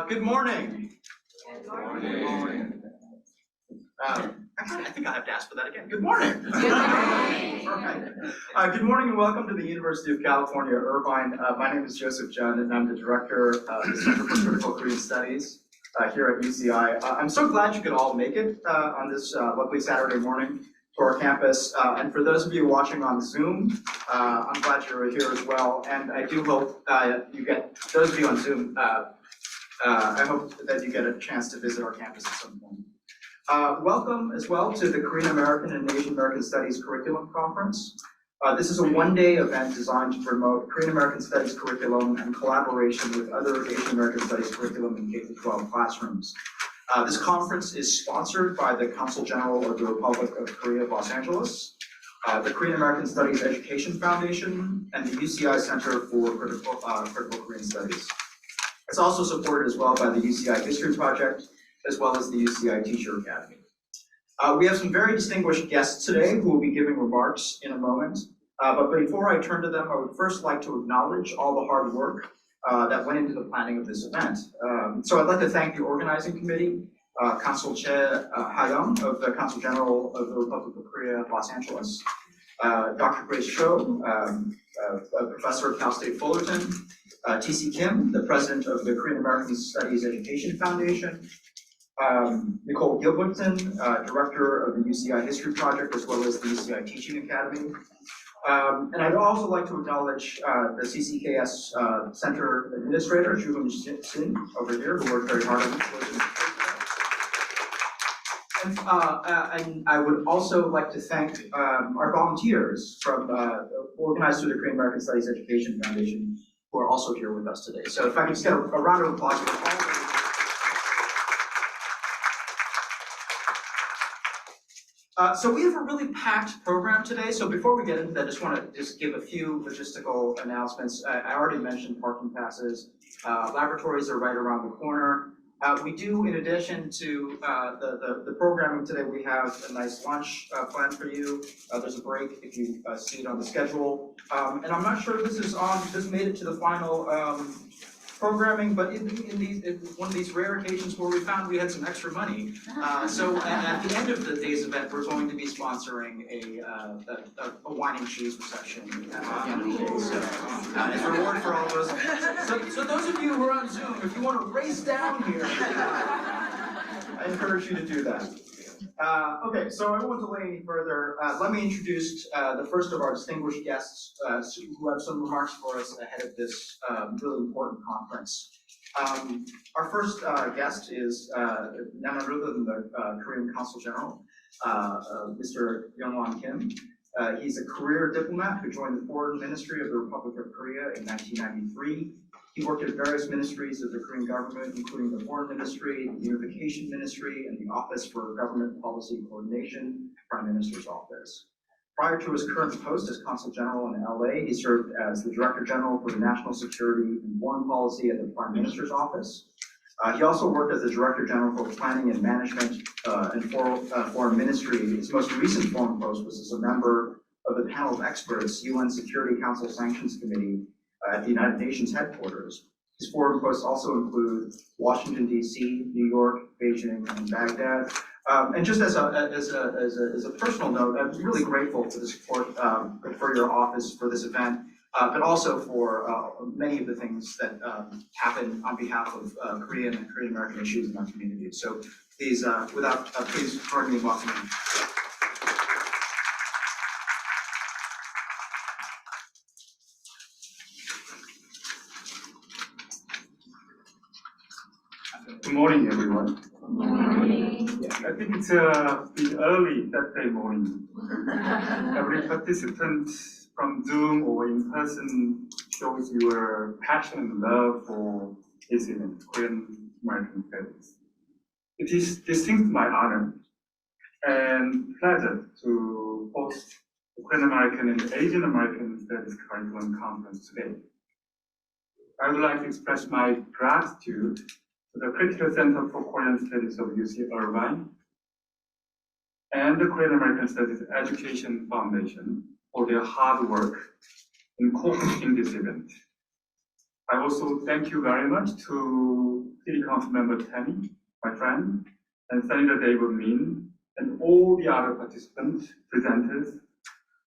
Good morning. Good morning. Actually, I think I have to ask for that again. Good morning. Good morning. Right. Good morning and welcome to the University of California, Irvine. My name is Joseph Jun and I'm the director of the Center for Critical Korean Studies here at UCI. I'm so glad you could all make it on this lovely Saturday morning to our campus. And for those of you watching on Zoom, I'm glad you're here as well. And I do hope those of you on Zoom, I hope that you get a chance to visit our campus at some point. Welcome as well to the Korean American and Asian American Studies Curriculum Conference. This is a one-day event designed to promote Korean American Studies curriculum and collaboration with other Asian American Studies curriculum in K-12 classrooms. This conference is sponsored by the Consul General of the Republic of Korea, Los Angeles, the Korean American Studies Education Foundation, and the UCI Center for Critical Korean Studies. It's also supported as well by the UCI History Project, as well as the UCI Teacher Academy. We have some very distinguished guests today who will be giving remarks in a moment. But before I turn to them, I would first like to acknowledge all the hard work that went into the planning of this event. So I'd like to thank the organizing committee, Consul Che Ha-young of the Consul General of the Republic of Korea, Los Angeles, Dr. Grace Cho, a professor at Cal State Fullerton, T.C. Kim, the president of the Korean American Studies Education Foundation, Nicole Gilbertson, director of the UCI History Project, as well as the UCI Teaching Academy. And I'd also like to acknowledge the CCKS Center Administrator, Jubin Sin, over here, who worked very hard on this. And I would also like to thank our volunteers from organized through the Korean American Studies Education Foundation, who are also here with us today. So if I could just get a round of applause for all of them. So we have a really packed program today. So before we get into that, I just want to give a few logistical announcements. I already mentioned parking passes. Laboratories are right around the corner. We do, in addition to the programming today, we have a nice lunch planned for you. There's a break if you see it on the schedule. And I'm not sure if this made it to the final programming, but in one of these rare occasions where we found we had some extra money. So at the end of the day's event, we're going to be sponsoring a wine and cheese reception at the end of the day. So as a reward for all of us. So those of you who are on Zoom, if you want to race down here, I encourage you to do that. Okay, so I won't delay any further. Let me introduce the first of our distinguished guests who have some remarks for us ahead of this really important conference. Our first guest is none other than the Korean Consul General, Mr. Young-won Kim. He's a career diplomat who joined the Foreign Ministry of the Republic of Korea in 1993. He worked at various ministries of the Korean government, including the Foreign Ministry, the Unification Ministry, and the Office for Government Policy Coordination, Prime Minister's Office. Prior to his current post as Consul General in LA, he served as the Director General for the National Security and Foreign Policy at the Prime Minister's Office. He also worked as the Director General for Planning and Management and Foreign Ministry. His most recent foreign post was as a member of the panel of experts, UN Security Council Sanctions Committee, at the United Nations headquarters. His foreign posts also include Washington, D.C., New York, Beijing, and Baghdad. And just as a personal note, I'm really grateful for the support for your office for this event, but also for many of the things that happen on behalf of Korean and Korean American issues in our community. So please, please join me in welcoming. Good morning, everyone. Good morning. Yeah, I think it's a bit early Saturday morning. Every participant from Zoom or in person shows your passion and love for this event, Korean American Studies. It is distinctly my honor and pleasure to host the Korean American and Asian American Studies Curriculum Conference today. I would like to express my gratitude to the Critical Center for Korean Studies of UC Irvine and the Korean American Studies Education Foundation for their hard work in co-hosting this event. I also thank you very much to City Council Member Tammy, my friend, and Senator David Min, and all the other participants, presenters,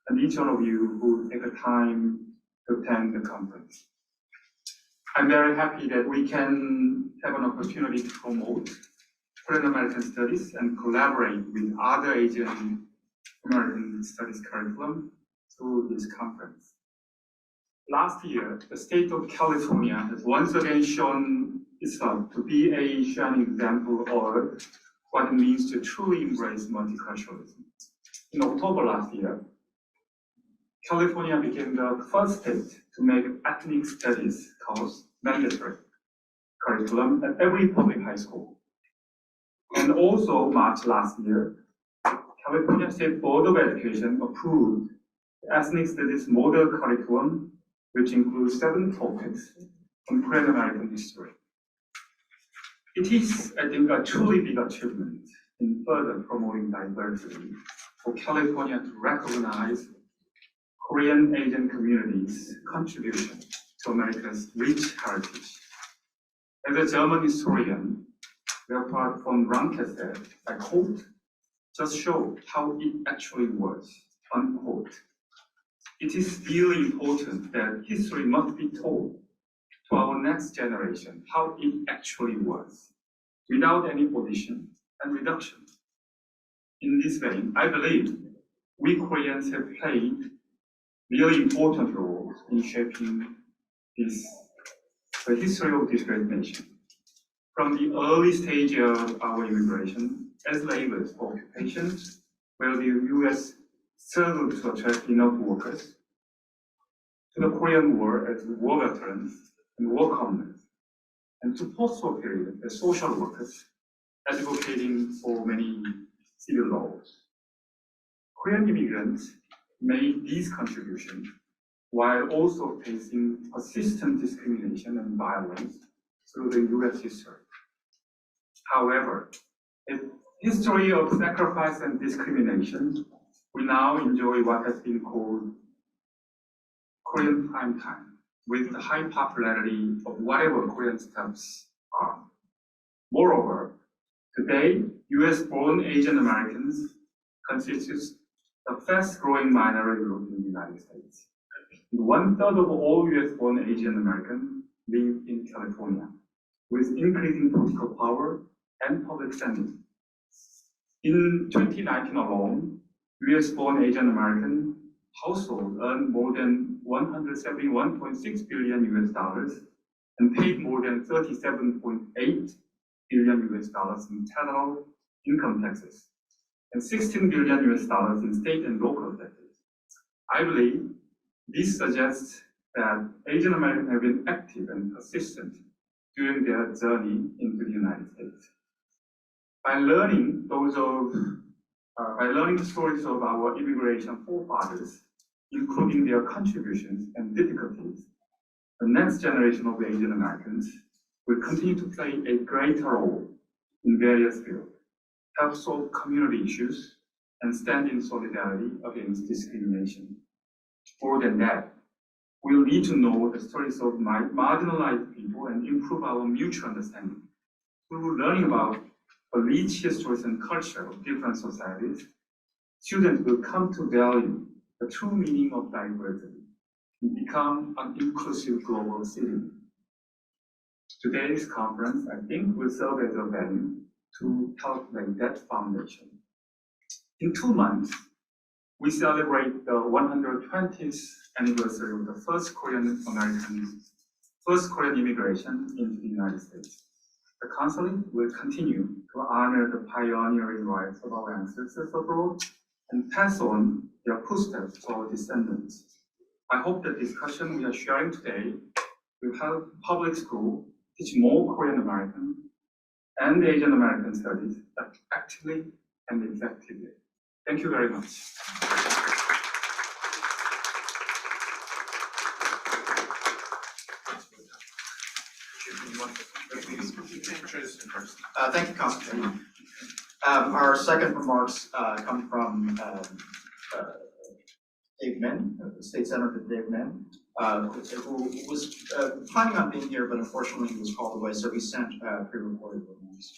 and each one of you who take the time to attend the conference. I'm very happy that we can have an opportunity to promote Korean American Studies and collaborate with other Asian American Studies curriculum through this conference. Last year, the state of California has once again shown itself to be a shining example of what it means to truly embrace multiculturalism. In October last year, California became the first state to make ethnic studies course mandatory curriculum at every public high school. And also, March last year, California State Board of Education approved the Ethnic Studies Model Curriculum, which includes 7 topics on Korean American history. It is, I think, a truly big achievement in further promoting diversity for California to recognize Korean Asian communities' contribution to America's rich heritage. As a German historian, Leopold von Ranke said, I quote, just show how it actually was, unquote. It is really important that history must be told to our next generation how it actually was, without any addition and reduction. In this vein, I believe we Koreans have played really important roles in shaping the history of this great nation. From the early stage of our immigration as laborers for occupations, where the US struggled to attract enough workers, to the Korean War as war veterans and war colonists, and to post-war period as social workers, advocating for many civil laws. Korean immigrants made these contributions while also facing persistent discrimination and violence through the US history. However, a history of sacrifice and discrimination, we now enjoy what has been called Korean prime time, with the high popularity of whatever Korean stuffs are. Moreover, today, US-born Asian Americans constitute the fast-growing minority group in the United States. 1/3 of all US-born Asian Americans live in California, with increasing political power and public standing. In 2019 alone, US-born Asian American households earned more than $171.6 billion and paid more than $37.8 billion in federal income taxes and $16 billion in state and local taxes. I believe this suggests that Asian Americans have been active and persistent during their journey into the United States. By learning the stories of our immigration forefathers, including their contributions and difficulties, the next generation of Asian Americans will continue to play a greater role in various fields, help solve community issues, and stand in solidarity against discrimination. More than that, we'll need to know the stories of marginalized people and improve our mutual understanding. Through learning about the rich histories and culture of different societies, students will come to value the true meaning of diversity and become an inclusive global citizen. Today's conference, I think, will serve as a venue to help lay that foundation. In 2 months, we celebrate the 120th anniversary of the first Korean immigration into the United States. The Council will continue to honor the pioneering rights of our ancestors abroad and pass on their footsteps to our descendants. I hope the discussion we are sharing today will help public schools teach more Korean American and Asian American studies actively and effectively. Thank you very much. Thank you, Constantine. Our second remarks come from Dave Min, State Senator Dave Min. who was planning on being here, but unfortunately he was called away, so we sent pre-recorded remarks.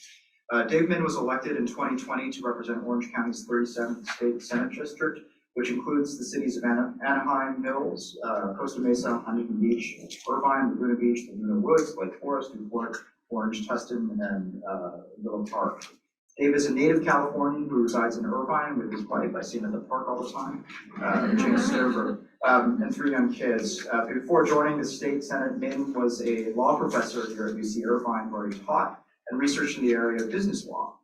Dave Min was elected in 2020 to represent Orange County's 37th State Senate District, which includes the cities of Anaheim Hills, Costa Mesa, Huntington Beach, Irvine, Laguna Beach, Laguna Woods, Lake Forest, Newport, Orange, Tustin, and Villa Park. Dave is a native Californian who resides in Irvine with his wife. I see him at the park all the time, Jane Stover, and 3 young kids. Before joining the state senate, Min was a law professor here at UC Irvine, where he taught and researched in the area of business law.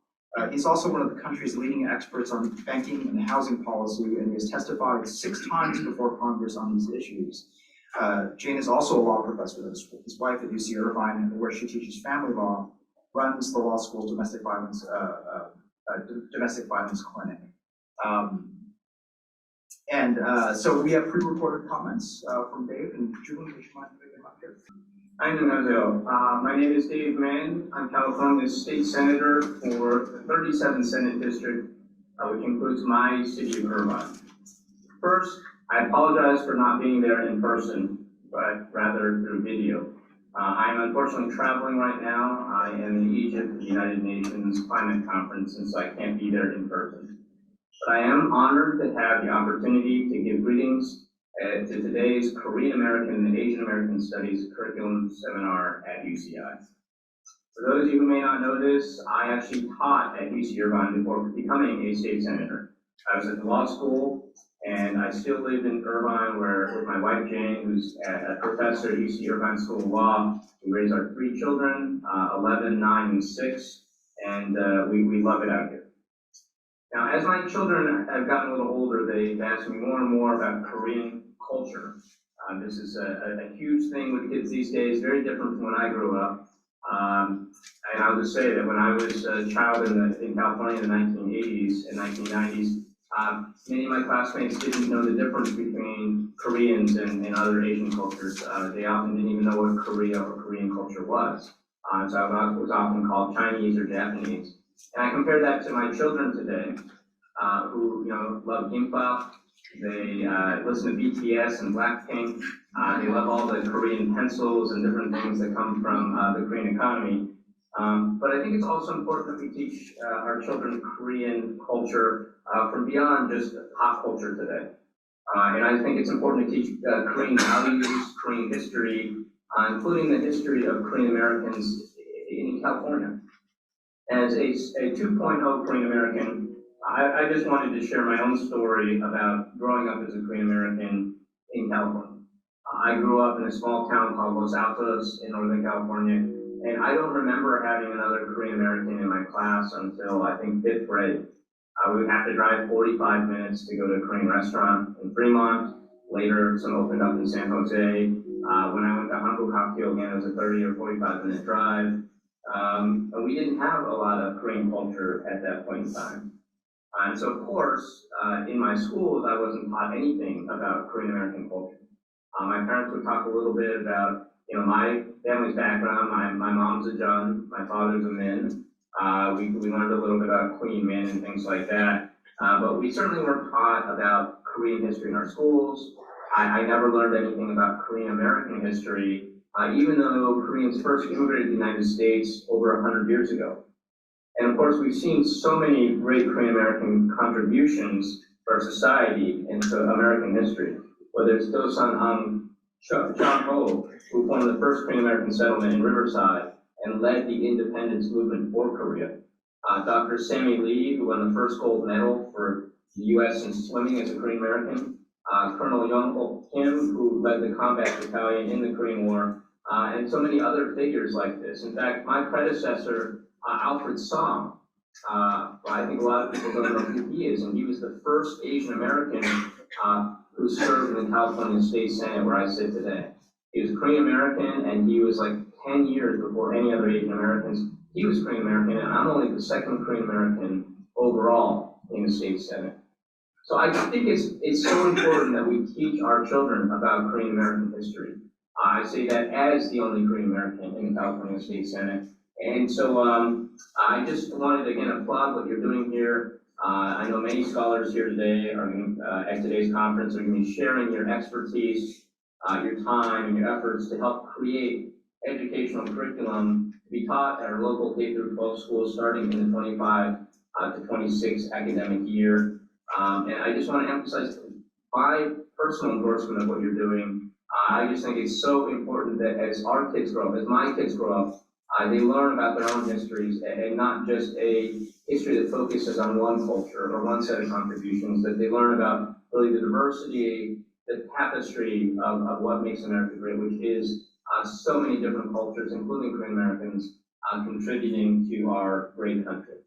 He's also one of the country's leading experts on banking and housing policy, and he has testified 6 times before Congress on these issues. Jane is also a law professor with his wife at UC Irvine, where she teaches family law, runs the law school's domestic violence clinic. So we have pre-recorded comments from Dave, and Julie, would you mind putting them up here? 안녕하세요. My name is Dave Min. I'm California's state senator for the 37th Senate District, which includes my city of Irvine. First, I apologize for not being there in person, but rather through video. I'm unfortunately traveling right now. I am in Egypt for the United Nations Climate Conference, and so I can't be there in person. But I am honored to have the opportunity to give greetings to today's Korean American and Asian American Studies curriculum seminar at UCI. For those of you who may not know this, I actually taught at UC Irvine before becoming a state senator. I was at the law school, and I still live in Irvine with my wife Jane, who's a professor at UC Irvine School of Law. We raise our 3 children, 11, 9, and 6, and we love it out here. Now, as my children have gotten a little older, they've asked me more and more about Korean culture. This is a huge thing with kids these days, very different from when I grew up. And I'll just say that when I was a child in California in the 1980s and 1990s, many of my classmates didn't know the difference between Koreans and other Asian cultures. They often didn't even know what Korea or Korean culture was. So I was often called Chinese or Japanese. And I compare that to my children today, who love gimbap. They listen to BTS and Blackpink. They love all the Korean pencils and different things that come from the Korean economy. But I think it's also important that we teach our children Korean culture from beyond just pop culture today. And I think it's important to teach Korean values, Korean history, including the history of Korean Americans in California. As a 2.0 Korean American, I just wanted to share my own story about growing up as a Korean American in California. I grew up in a small town called Los Altos in Northern California, and I don't remember having another Korean American in my class until I think 5th grade. We would have to drive 45 minutes to go to a Korean restaurant in Fremont. Later, some opened up in San Jose. When I went to Hankook Hapkyo, again, it was a 30 or 45-minute drive. And we didn't have a lot of Korean culture at that point in time. And so, of course, in my schools, I wasn't taught anything about Korean American culture. My parents would talk a little bit about, my family's background. My mom's a Jun, my father's a Min. We learned a little bit about Queen Min and things like that. But we certainly weren't taught about Korean history in our schools. I never learned anything about Korean American history, even though Koreans first immigrated to the United States over 100 years ago. And of course, we've seen so many great Korean American contributions to our society and to American history, whether it's Do-san Chung Ho, who formed the first Korean American settlement in Riverside and led the independence movement for Korea. Dr. Sammy Lee, who won the first gold medal for the U.S. in swimming as a Korean American. Colonel Young-ho Kim, who led the combat battalion in the Korean War, and so many other figures like this. In fact, my predecessor, Alfred Song, I think a lot of people don't know who he is, and he was the first Asian American who served in the California State Senate where I sit today. He was Korean American, and he was like 10 years before any other Asian Americans. He was Korean American, and I'm only the second Korean American overall in the State Senate. So I think it's so important that we teach our children about Korean American history. I say that as the only Korean American in the California State Senate. And so I just wanted to again applaud what you're doing here. I know many scholars here today are going to, at today's conference, are going to be sharing your expertise your time and your efforts to help create educational curriculum to be taught at our local K through 12 schools starting in the 25 to 26 academic year. And I just want to emphasize my personal endorsement of what you're doing. I just think it's so important that as our kids grow up, as my kids grow up, they learn about their own histories and not just a history that focuses on one culture or one set of contributions, that they learn about really the diversity, the tapestry of what makes America great, which is so many different cultures, including Korean Americans, contributing to our great country.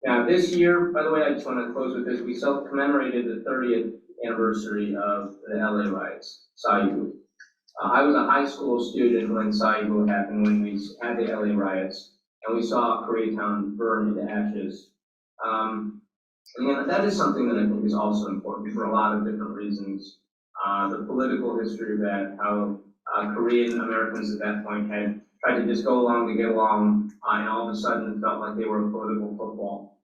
Now, this year, by the way, I just want to close with this. We commemorated the 30th anniversary of the LA riots, Saigu. I was a high school student when Saigu happened, when we had the LA riots, and we saw Koreatown burn into ashes. And that is something that I think is also important for a lot of different reasons. The political history of that, how Korean Americans at that point had tried to just go along to get along, and all of a sudden felt like they were a political football.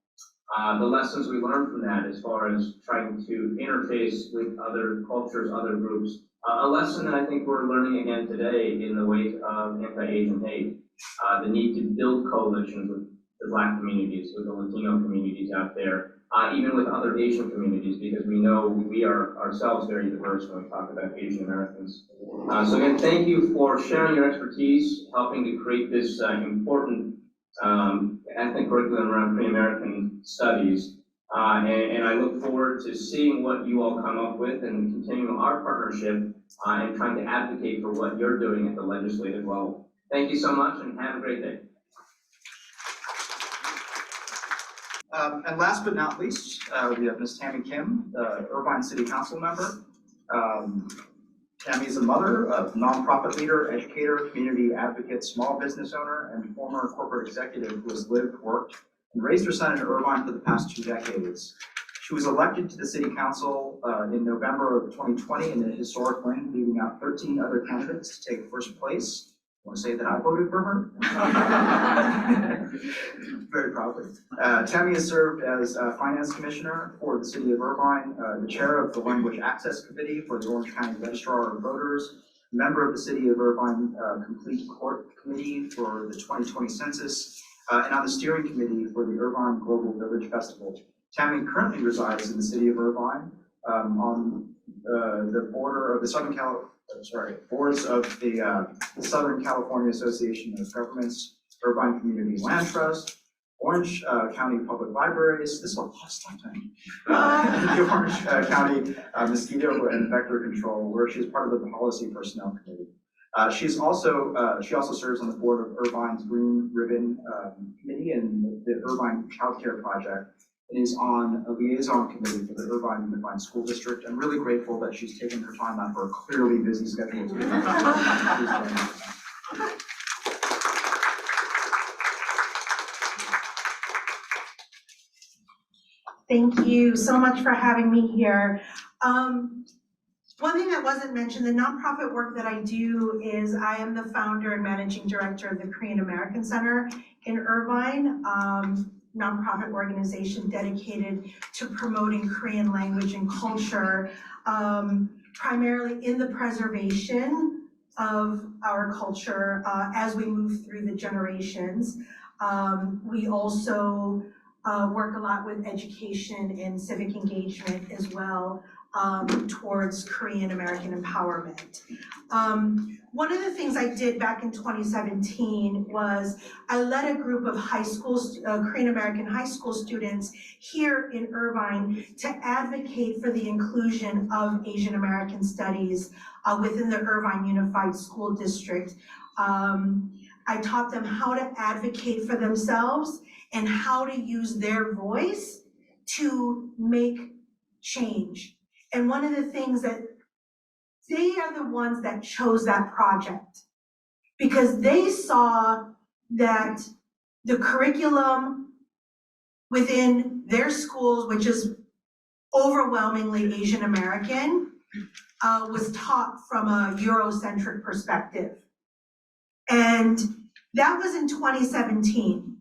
The lessons we learned from that as far as trying to interface with other cultures, other groups, a lesson that I think we're learning again today in the wake of anti-Asian hate, the need to build coalitions with the Black communities, with the Latino communities out there, even with other Asian communities, because we know we are ourselves very diverse when we talk about Asian Americans. So again, thank you for sharing your expertise, helping to create this important ethnic curriculum around Korean American studies. And I look forward to seeing what you all come up with and continuing our partnership and trying to advocate for what you're doing at the legislative level. Thank you so much and have a great day. And last but not least, we have Ms. Tammy Kim, the Irvine City Council member. Tammy is a mother, a nonprofit leader, educator, community advocate, small business owner, and former corporate executive who has lived, worked, and raised her son in Irvine for the past 2 decades. She was elected to the City Council in November of 2020 in a historic win, leaving out 13 other candidates to take first place. I want to say that I voted for her. Very proudly. Tammy has served as Finance Commissioner for the City of Irvine, the Chair of the Language Access Committee for the Orange County Registrar of Voters, member of the City of Irvine Complete Court Committee for the 2020 Census, and on the Steering Committee for the Irvine Global Village Festival. Tammy currently resides in the City of Irvine on the border of the boards of the Southern California Association of Governments, Irvine Community Land Trust, Orange County Public Libraries, this is a lot of stuff, the Orange County Mosquito and Vector Control, where she's part of the Policy Personnel Committee. She also serves on the board of Irvine's Green Ribbon Committee and the Irvine Child Care Project, and is on a liaison committee for the Irvine Unified School District. I'm really grateful that she's taken her time out for a clearly busy schedule. Thank you so much for having me here. One thing that wasn't mentioned, the nonprofit work that I do is I am the founder and managing director of the Korean American Center in Irvine, nonprofit organization dedicated to promoting Korean language and culture, primarily in the preservation of our culture as we move through the generations. We also work a lot with education and civic engagement as well towards Korean American empowerment. One of the things I did back in 2017 was I led a group of high school, Korean American high school students here in Irvine to advocate for the inclusion of Asian American studies within the Irvine Unified School District. I taught them how to advocate for themselves and how to use their voice to make change. And one of the things that they are the ones that chose that project because they saw that the curriculum within their schools, which is overwhelmingly Asian American, was taught from a Eurocentric perspective. And that was in 2017.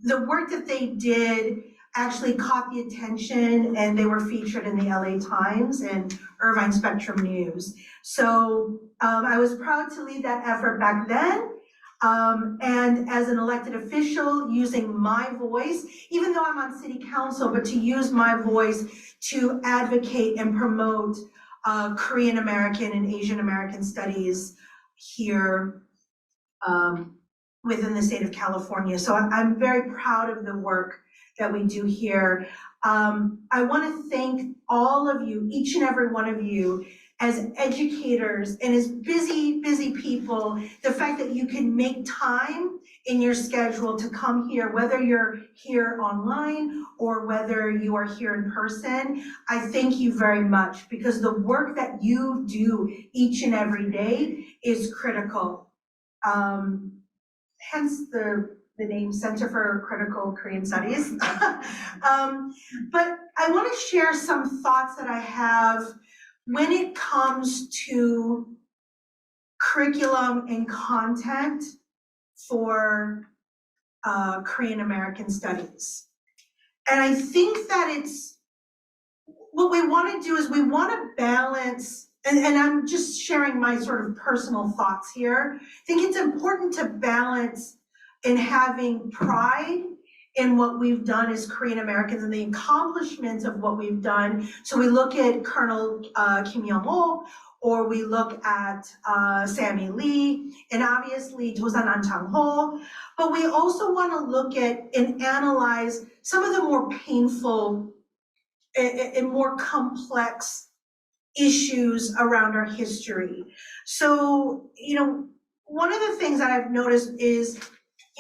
The work that they did actually caught the attention and they were featured in the LA Times and Irvine Spectrum News. So I was proud to lead that effort back then. And as an elected official, using my voice, even though I'm on city council, but to use my voice to advocate and promote Korean American and Asian American studies here within the state of California. So I'm very proud of the work that we do here. I want to thank all of you, each and every one of you, as educators and as busy people, the fact that you can make time in your schedule to come here, whether you're here online or whether you are here in person, I thank you very much, because the work that you do each and every day is critical. Hence the name Center for Critical Korean Studies. But I want to share some thoughts that I have when it comes to curriculum and content for Korean American studies. And I think that it's, what we want to do is we want to balance, and I'm just sharing my sort of personal thoughts here. I think it's important to balance in having pride in what we've done as Korean Americans and the accomplishments of what we've done. So we look at Colonel Kim Young-ho, or we look at Sammy Lee, and obviously Tosan An Chang-ho, but we also want to look at and analyze some of the more painful and more complex issues around our history. So, one of the things that I've noticed is,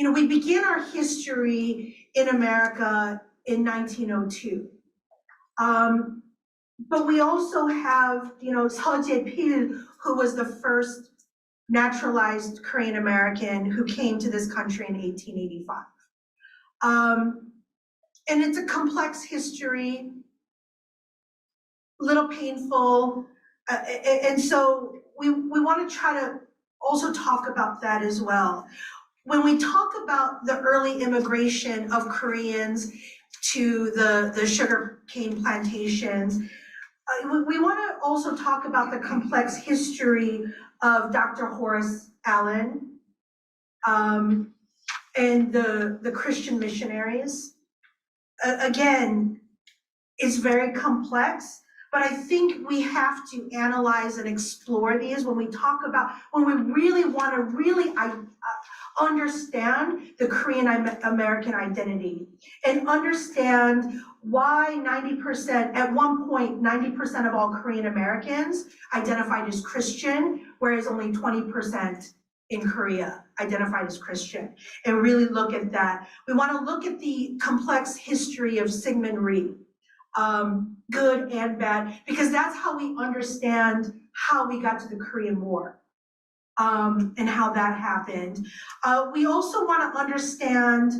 we began our history in America in 1902. But we also have, Seo Jae-pil, who was the first naturalized Korean American who came to this country in 1885. And it's a complex history, little painful, and so we want to try to also talk about that as well. When we talk about the early immigration of Koreans to the sugar cane plantations, we want to also talk about the complex history of Dr. Horace Allen and the Christian missionaries. Again, it's very complex, but I think we have to analyze and explore these when we really want to really understand the Korean American identity and understand why 90%, at one point, 90% of all Korean Americans identified as Christian, whereas only 20% in Korea identified as Christian, and really look at that. We want to look at the complex history of Syngman Rhee, good and bad, because that's how we understand how we got to the Korean War. And how that happened. We also want to understand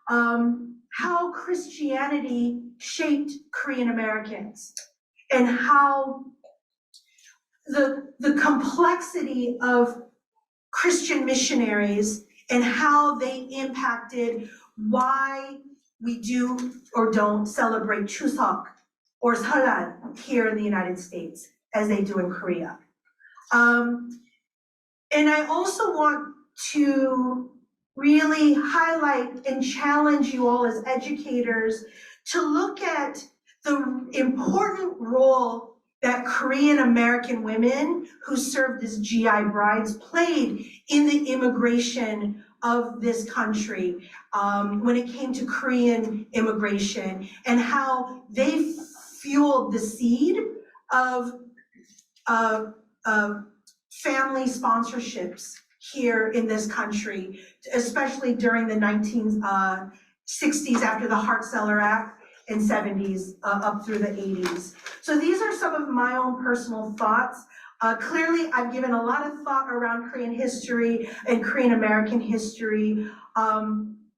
how Christianity shaped Korean Americans and how the complexity of Christian missionaries and how they impacted why we do or don't celebrate Chuseok or Seollal here in the United States as they do in Korea. And I also want to really highlight and challenge you all as educators to look at the important role that Korean American women who served as GI brides played in the immigration of this country when it came to Korean immigration, and how they fueled the seed of family sponsorships here in this country, especially during the 1960s after the Hart-Celler Act and 70s up through the 80s. So these are some of my own personal thoughts. Clearly, I've given a lot of thought around Korean history and Korean American history.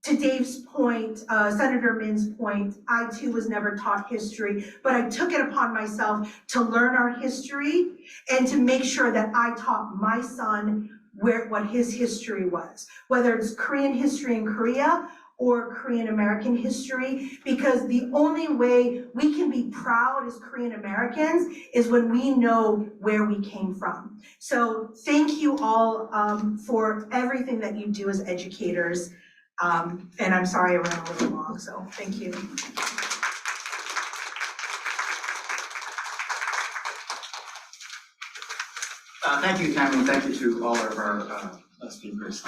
To Dave's point, Senator Min's point, I too was never taught history, but I took it upon myself to learn our history and to make sure that I taught my son what his history was, whether it's Korean history in Korea or Korean American history, because the only way we can be proud as Korean Americans is when we know where we came from. So thank you all for everything that you do as educators. And I'm sorry I ran a little long, so thank you. Thank you, Tammy, and thank you to all of our speakers.